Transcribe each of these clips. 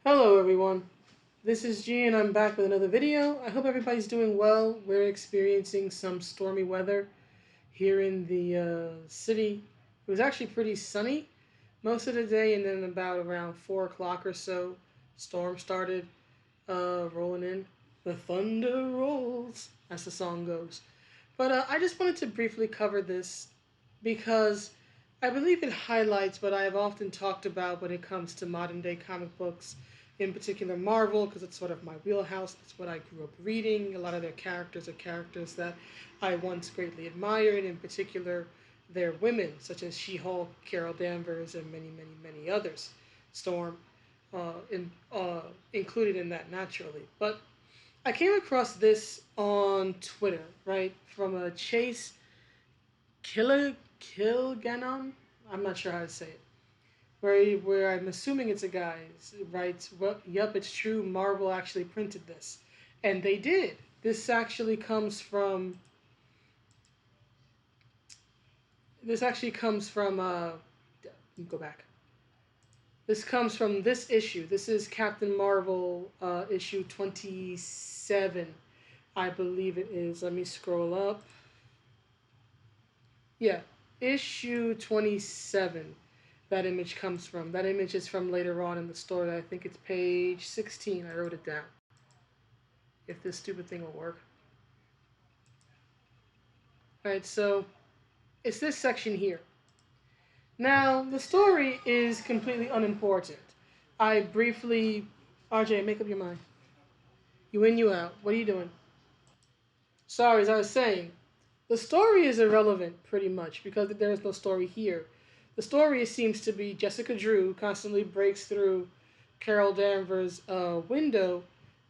Hello everyone, this is G and I'm back with another video. I hope everybody's doing well. We're experiencing some stormy weather here in the city. It was actually pretty sunny most of the day, and then about around 4 o'clock or so, storm started rolling in. The thunder rolls, as the song goes. But I just wanted to briefly cover this because I believe it highlights what I have often talked about when it comes to modern day comic books, in particular Marvel, because it's sort of my wheelhouse. It's what I grew up reading. A lot of their characters are characters that I once greatly admired, in particular their women, such as She-Hulk, Carol Danvers, and many, many, many others. Storm, included in that naturally. But I came across this on Twitter, right, from a Chase Kilganon. I'm not sure how to say it. Where I'm assuming it's a guy writes, well, yep, it's true. Marvel actually printed this, and they did. This actually comes from. This actually comes from. Go back. This comes from this issue. This is Captain Marvel issue 27, I believe it is. Let me scroll up. Yeah, issue 27. That image comes from. That image is from later on in the story. I think it's page 16. I wrote it down. If this stupid thing will work. Alright, so it's this section here. Now, the story is completely unimportant. I briefly... RJ, make up your mind. You in, you out. What are you doing? Sorry, as I was saying, the story is irrelevant, pretty much, because there is no story here. The story seems to be Jessica Drew constantly breaks through Carol Danvers' window.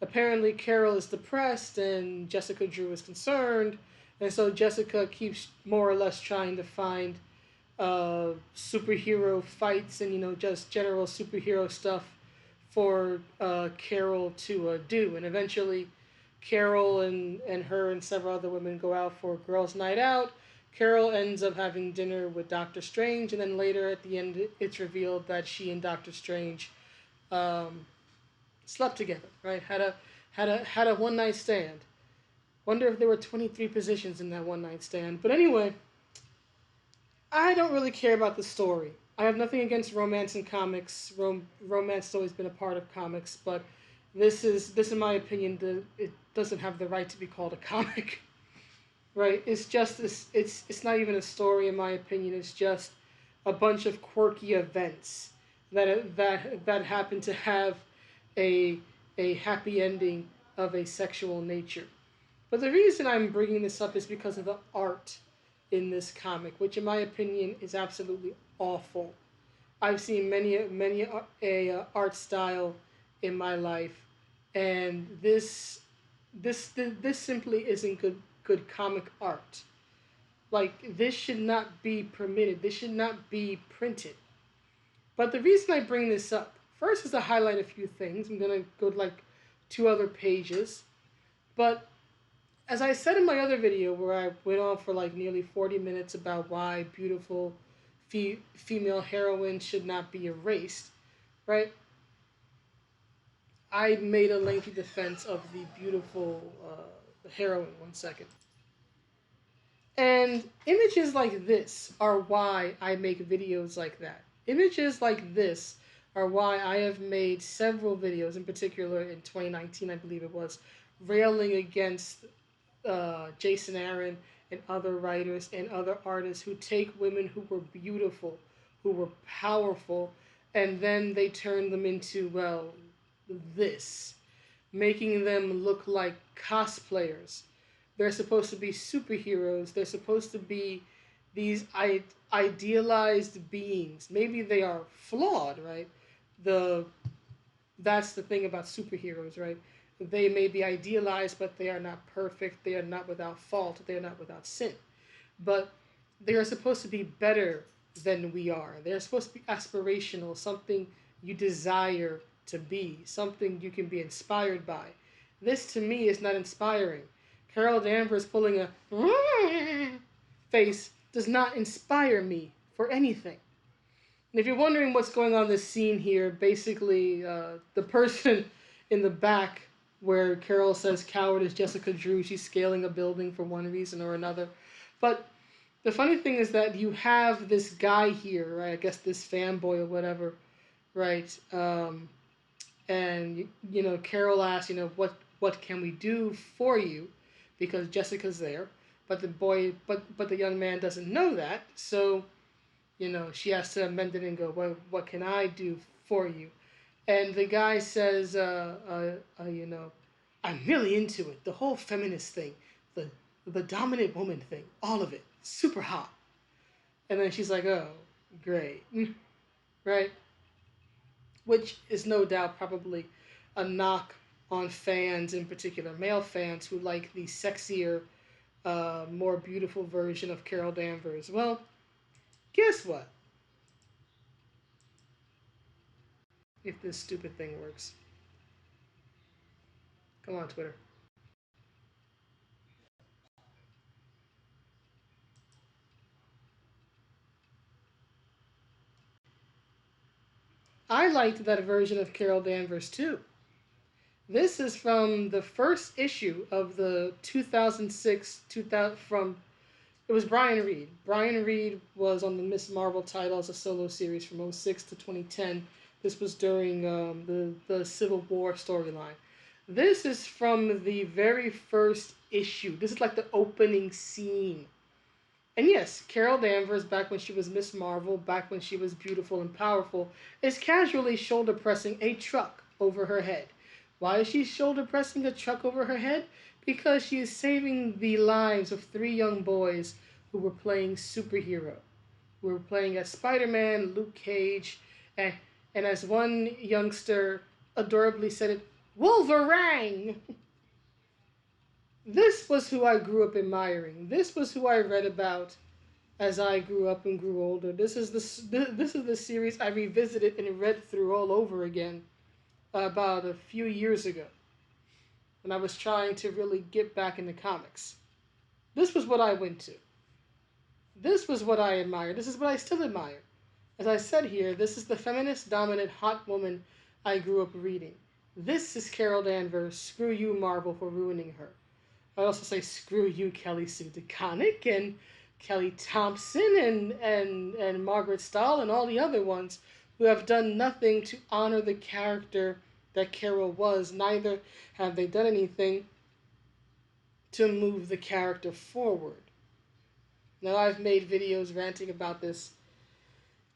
Apparently, Carol is depressed and Jessica Drew is concerned, and so Jessica keeps more or less trying to find superhero fights and just general superhero stuff for Carol to do, and eventually Carol and her and several other women go out for a girls' night out. Carol ends up having dinner with Doctor Strange, and then later at the end it's revealed that she and Doctor Strange slept together, right? Had a one night stand. Wonder if there were 23 positions in that one night stand. But anyway, I don't really care about the story. I have nothing against romance in comics. Romance has always been a part of comics, but this in my opinion, it doesn't have the right to be called a comic. Right? It's just this. It's not even a story, in my opinion. It's just a bunch of quirky events that happen to have a happy ending of a sexual nature. But the reason I'm bringing this up is because of the art in this comic, which, in my opinion, is absolutely awful. I've seen many a art style in my life, and this simply isn't good comic art. Like, this should not be permitted. This should not be printed. But the reason I bring this up, first, is to highlight a few things. I'm going to go to like 2 other pages. But as I said in my other video, where I went on for like nearly 40 minutes about why beautiful female heroines should not be erased, right? I made a lengthy defense of the beautiful heroine. 1 second. And images like this are why I make videos like that. Images like this are why I have made several videos, in particular in 2019, I believe it was, railing against Jason Aaron and other writers and other artists who take women who were beautiful, who were powerful, and then they turn them into, well, this, making them look like cosplayers. They're supposed to be superheroes. They're supposed to be these idealized beings. Maybe they are flawed, right? That's the thing about superheroes, right? They may be idealized, but they are not perfect. They are not without fault. They are not without sin. But they are supposed to be better than we are. They're supposed to be aspirational, something you desire to be, something you can be inspired by. This, to me, is not inspiring. Carol Danvers pulling a face does not inspire me for anything. And if you're wondering what's going on in this scene here, basically the person in the back where Carol says coward is Jessica Drew, she's scaling a building for one reason or another. But the funny thing is that you have this guy here, right? I guess this fanboy or whatever, right? And you know, Carol asks, you know, what can we do for you, because Jessica's there, but but the young man doesn't know that, so you know, she has to amend it and go, what can I do for you? And the guy says, you know, I'm really into it, the whole feminist thing, the the dominant woman thing, all of it, super hot. And then she's like, oh, great, right? Which is no doubt probably a knock on fans, in particular male fans, who like the sexier, more beautiful version of Carol Danvers. Well, guess what? If this stupid thing works. Come on, Twitter. I liked that version of Carol Danvers too. This is from the first issue of the 2006 2000 from it was Brian Reed. Brian Reed was on the Miss Marvel title as a solo series from '06 to 2010. This was during the Civil War storyline. This is from the very first issue. This is like the opening scene. And yes, Carol Danvers, back when she was Miss Marvel, back when she was beautiful and powerful, is casually shoulder pressing a truck over her head. Why is she shoulder pressing a truck over her head? Because she is saving the lives of three young boys who were playing superhero. Who were playing as Spider-Man, Luke Cage, and as one youngster adorably said it, Wolverine! This was who I grew up admiring. This was who I read about as I grew up and grew older. This is the series I revisited and read through all over again about a few years ago when I was trying to really get back into comics. This was what I went to. This was what I admired. This is what I still admire. As I said here, this is the feminist dominant hot woman I grew up reading. This is Carol Danvers. Screw you, Marvel, for ruining her. I also say screw you, Kelly Sue DeConnick and Kelly Thompson and Margaret Stahl and all the other ones who have done nothing to honor the character that Carol was. Neither have they done anything to move the character forward. Now, I've made videos ranting about this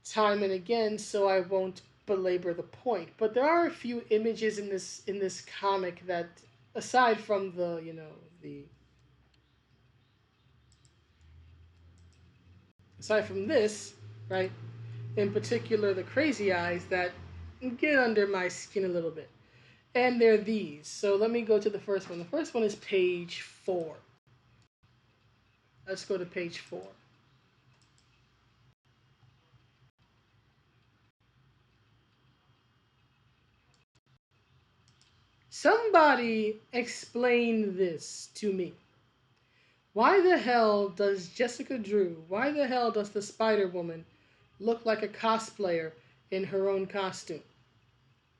time and again, so I won't belabor the point. But there are a few images in this comic that, aside from the aside from this, right, in particular the crazy eyes, that get under my skin a little bit. And they're these. So let me go to the first one. The first one is page 4. Let's go to page 4. Somebody explain this to me. Why the hell does Jessica Drew, why the hell does the Spider Woman look like a cosplayer in her own costume?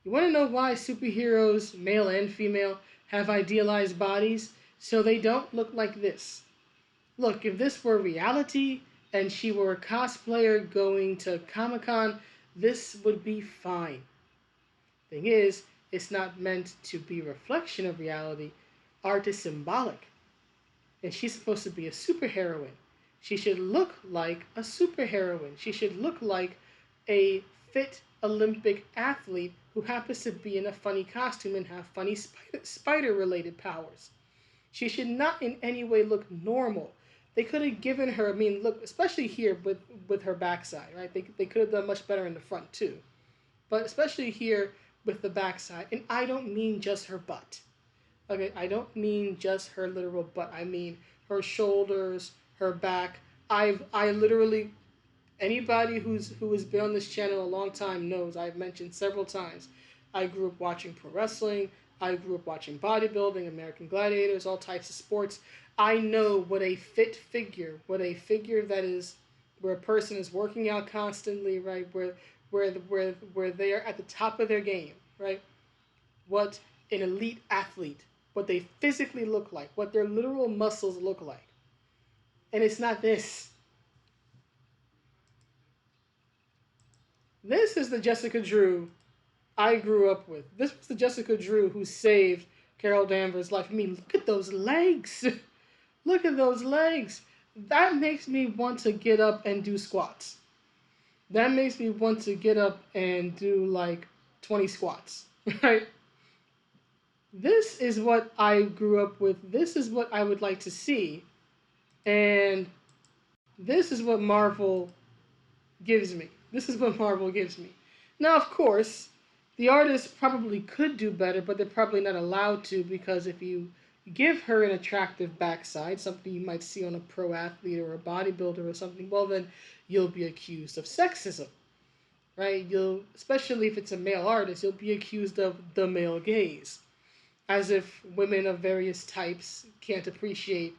You want to know why superheroes, male and female, have idealized bodies? So they don't look like this. Look, if this were reality and she were a cosplayer going to Comic-Con, this would be fine. Thing is, it's not meant to be a reflection of reality. Art is symbolic. And she's supposed to be a superheroine. She should look like a superheroine. She should look like a fit Olympic athlete who happens to be in a funny costume and have funny spider-related powers. She should not in any way look normal. They could have given her, I mean, look, especially here with her backside, right? They could have done much better in the front too. But especially here with the backside. And I don't mean just her butt. Okay, I don't mean just her literal butt. I mean her shoulders, her back. I literally, anybody who has been on this channel a long time knows I've mentioned several times. I grew up watching pro wrestling. I grew up watching bodybuilding, American Gladiators, all types of sports. I know what a fit figure, what a figure that is where a person is working out constantly, right? Where they are at the top of their game, right? What an elite athlete, what they physically look like, what their literal muscles look like. And it's not this. This is the Jessica Drew I grew up with. This was the Jessica Drew who saved Carol Danvers' life. I mean, look at those legs. Look at those legs. That makes me want to get up and do squats. That makes me want to get up and do like 20 squats, right? This is what I grew up with. This is what I would like to see. And this is what Marvel gives me. This is what Marvel gives me. Now, of course, the artist probably could do better, but they're probably not allowed to because if you give her an attractive backside, something you might see on a pro athlete or a bodybuilder or something, well, then you'll be accused of sexism, right? Especially if it's a male artist, you'll be accused of the male gaze, as if women of various types can't appreciate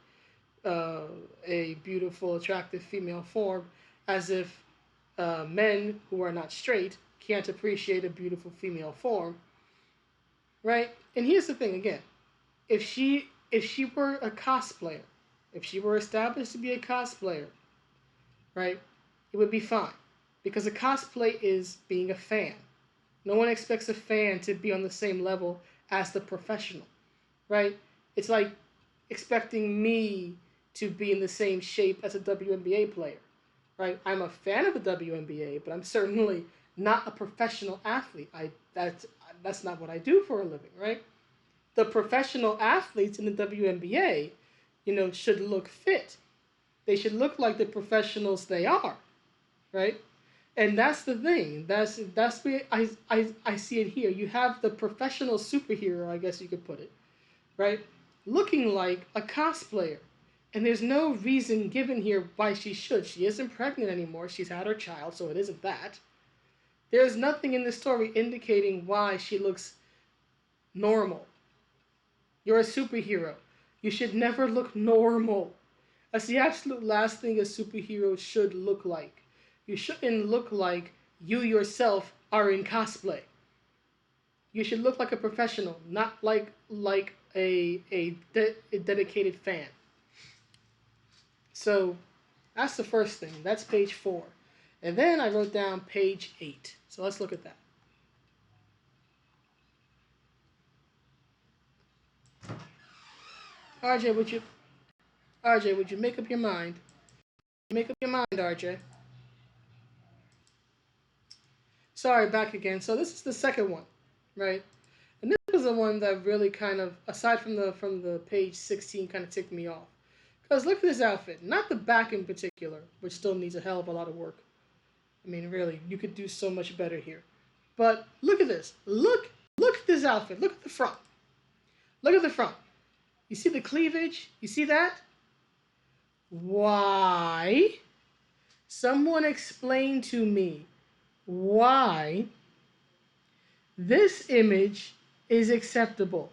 uh, a beautiful, attractive female form, as if men who are not straight can't appreciate a beautiful female form, right? And here's the thing again: if she were a cosplayer, if she were established to be a cosplayer, right, it would be fine, because a cosplay is being a fan. No one expects a fan to be on the same level as the professional, right? It's like expecting me to be in the same shape as a WNBA player, right? I'm a fan of the WNBA, but I'm certainly not a professional athlete. That's not what I do for a living, right? The professional athletes in the WNBA, should look fit. They should look like the professionals they are, right? And that's the thing. That's where I see it here. You have the professional superhero, I guess you could put it, right? Looking like a cosplayer. And there's no reason given here why she should. She isn't pregnant anymore. She's had her child, so it isn't that. There's nothing in the story indicating why she looks normal. You're a superhero. You should never look normal. That's the absolute last thing a superhero should look like. You shouldn't look like you yourself are in cosplay. You should look like a professional, not like a dedicated fan. So that's the first thing. That's page 4. And then I wrote down page 8. So let's look at that. RJ, would you make up your mind? Make up your mind, RJ. Sorry, back again. So this is the second one, right? And this was the one that really kind of, aside from the page 16, kind of ticked me off. Because look at this outfit. Not the back in particular, which still needs a hell of a lot of work. I mean, really, you could do so much better here. But look at this. Look at this outfit. Look at the front. Look at the front. You see the cleavage? You see that? Why? Someone explain to me why this image is acceptable.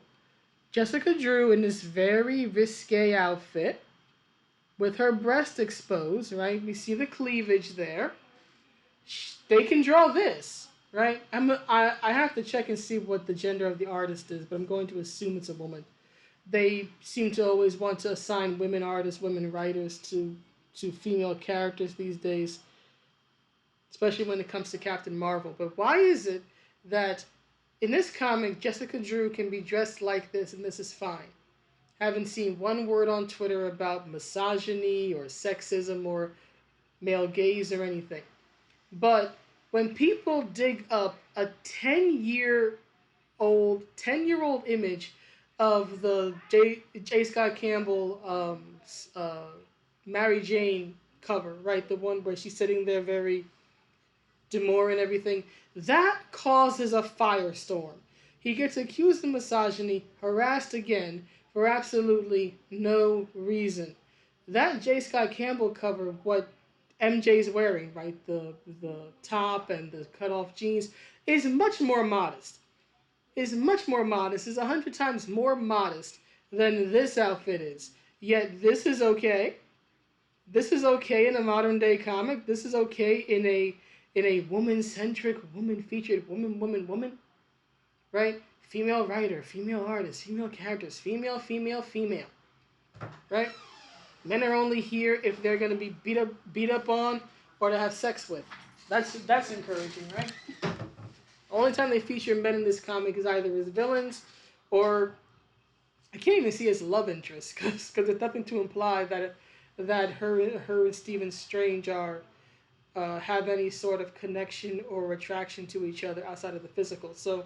Jessica Drew in this very risque outfit with her breast exposed, right? We see the cleavage there. They can draw this, right? I have to check and see what the gender of the artist is, but I'm going to assume it's a woman. They seem to always want to assign women artists, women writers to female characters these days, especially when it comes to Captain Marvel. But why is it that in this comic, Jessica Drew can be dressed like this and this is fine? Haven't seen one word on Twitter about misogyny or sexism or male gaze or anything. But when people dig up a 10-year-old image of the J. Scott Campbell Mary Jane cover, right? The one where she's sitting there very demure and everything, that causes a firestorm. He gets accused of misogyny, harassed again for absolutely no reason. That J. Scott Campbell cover, what MJ's wearing, right, the top and the cut-off jeans, is much more modest. Is 100 times more modest than this outfit is. Yet this is okay. This is okay in a modern day comic. This is okay in a woman centric, woman featured, woman, right? Female writer, female artist, female characters, female, right? Men are only here if they're gonna be beat up on, or to have sex with. That's encouraging, right? The only time they feature men in this comic is either as villains, or I can't even see as love interests, because there's nothing to imply that her and Stephen Strange are have any sort of connection or attraction to each other outside of the physical. So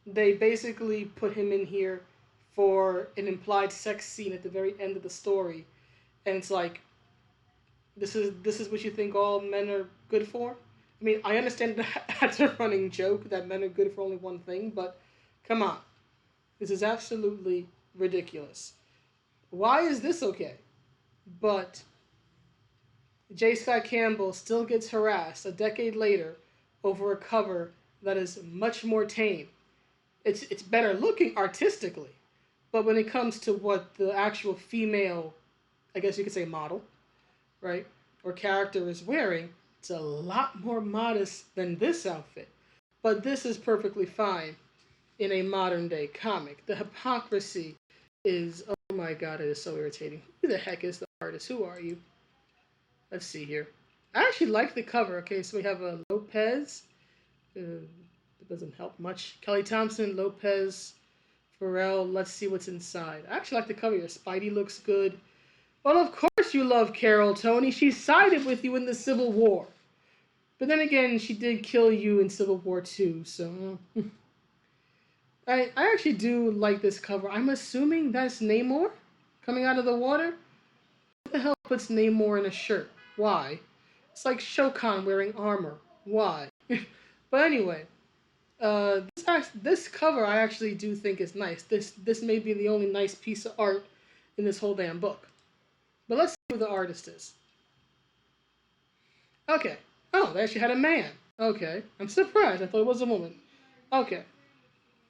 they basically put him in here for an implied sex scene at the very end of the story, and it's like, this is what you think all men are good for? I mean, I understand that's a running joke that men are good for only one thing, but come on, this is absolutely ridiculous. Why is this okay? But J. Scott Campbell still gets harassed a decade later over a cover that is much more tame. It's better looking artistically, but when it comes to what the actual female, I guess you could say model, right, or character is wearing, it's a lot more modest than this outfit. But this is perfectly fine in a modern day comic. The hypocrisy is, oh my god, it is so irritating. Who the heck is the artist? Who are you? Let's see here. I actually like the cover. Okay, so we have a Lopez. It doesn't help much. Kelly Thompson, Lopez, Pharrell. Let's see what's inside. I actually like the cover here. Spidey looks good. Well, of course you love Carol, Tony. She sided with you in the Civil War. But then again, she did kill you in Civil War too, so... I actually do like this cover. I'm assuming that's Namor coming out of the water? Who the hell puts Namor in a shirt? Why? It's like Shokan wearing armor. Why? But anyway, this cover I actually do think is nice. This may be the only nice piece of art in this whole damn book. But let's see who the artist is. Okay. Oh, they actually had a man. Okay. I'm surprised. I thought it was a woman. Okay.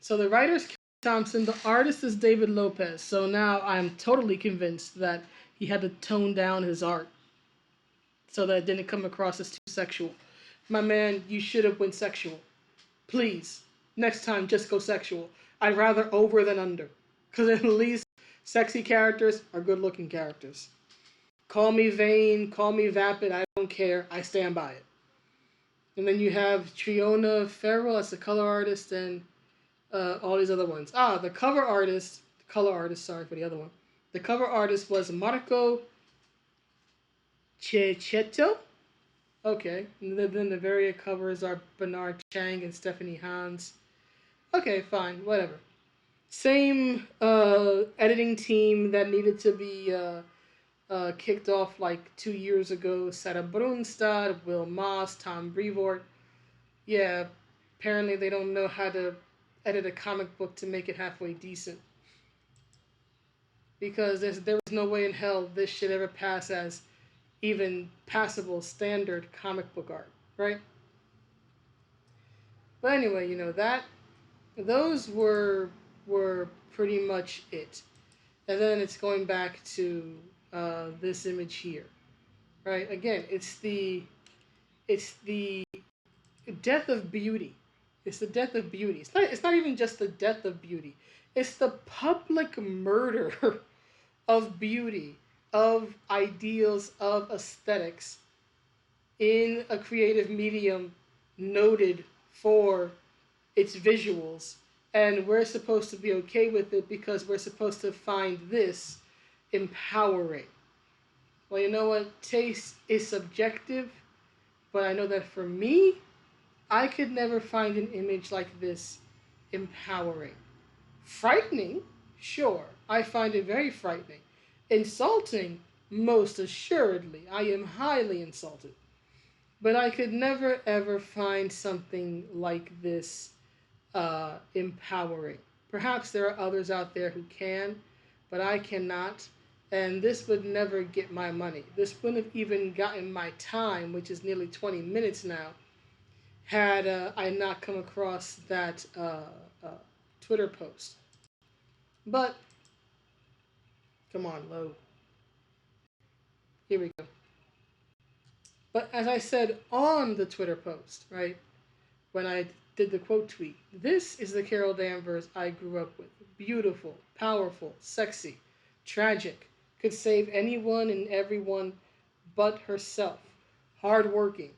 So the writer's Kelly Thompson, the artist is David Lopez. So now I'm totally convinced that he had to tone down his art so that it didn't come across as too sexual. My man, you should have went sexual. Please. Next time, just go sexual. I'd rather over than under. Because at least sexy characters are good looking characters. Call me vain, call me vapid, I don't care. I stand by it. And then you have Triona Farrell as the color artist, and all these other ones. The color artist, sorry for the other one. The cover artist was Marco Cecchetto. Okay. And then the variant covers are Bernard Chang and Stephanie Hans. Okay, fine, whatever. Same editing team that needed to be kicked off like 2 years ago. Sarah Brunstad, Will Moss, Tom Brevoort. Yeah, apparently they don't know how to edit a comic book to make it halfway decent. Because there was no way in hell this should ever pass as even passable standard comic book art, right? But anyway, those were pretty much it. And then it's going back to this image here, right? Again, it's the death of beauty. It's the death of beauty. It's not even just the death of beauty. It's the public murder of beauty, of ideals, of aesthetics in a creative medium noted for its visuals. And we're supposed to be okay with it because we're supposed to find this empowering. Well, you know what? Taste is subjective, but I know that for me, I could never find an image like this empowering. Frightening? Sure. I find it very frightening. Insulting? Most assuredly. I am highly insulted. But I could never ever find something like this empowering. Perhaps there are others out there who can, but I cannot. And this would never get my money. This wouldn't have even gotten my time, which is nearly 20 minutes now, had I not come across that Twitter post. But, come on, load. Here we go. But as I said on the Twitter post, right, when I did the quote tweet, this is the Carol Danvers I grew up with. Beautiful, powerful, sexy, tragic, could save anyone and everyone but herself. Hardworking,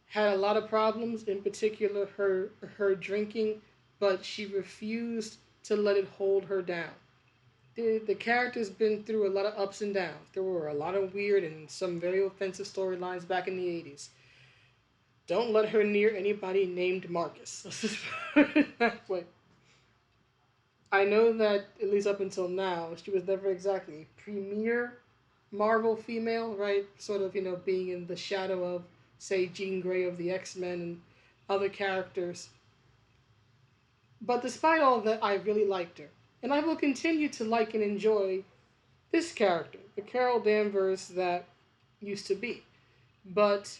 had a lot of problems, in particular her drinking, but she refused to let it hold her down. The character's been through a lot of ups and downs. There were a lot of weird and some very offensive storylines back in the 80s. Don't let her near anybody named Marcus. Let's just put it that way. I know that, at least up until now, she was never exactly a premier Marvel female, right? Sort of, being in the shadow of, say, Jean Grey of the X-Men and other characters. But despite all that, I really liked her. And I will continue to like and enjoy this character, the Carol Danvers that used to be. But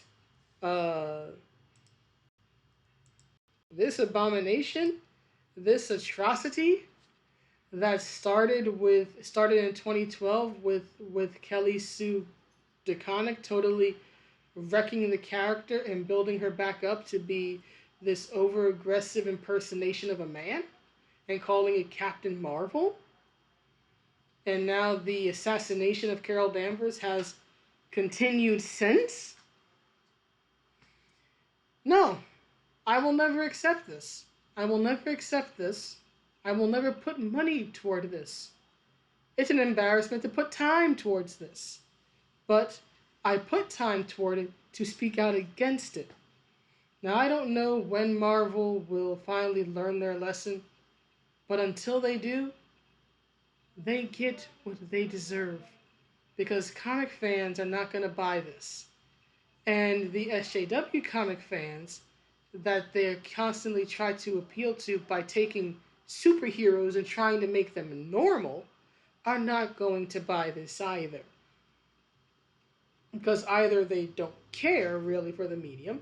uh, this abomination, this atrocity that started in 2012 with Kelly Sue DeConnick totally wrecking the character and building her back up to be this over aggressive impersonation of a man and calling it Captain Marvel. And now the assassination of Carol Danvers has continued since. No, I will never accept this. I will never accept this. I will never put money toward this. It's an embarrassment to put time towards this. But I put time toward it to speak out against it. Now, I don't know when Marvel will finally learn their lesson, but until they do, they get what they deserve. Because comic fans are not going to buy this. And the SJW comic fans that they constantly try to appeal to by taking superheroes and trying to make them normal are not going to buy this either. Because either they don't care really for the medium,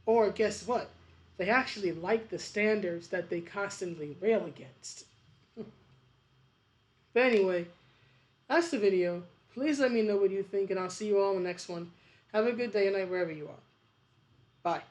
or guess what? They actually like the standards that they constantly rail against. But anyway, that's the video. Please let me know what you think, and I'll see you all in the next one. Have a good day and night wherever you are. Bye.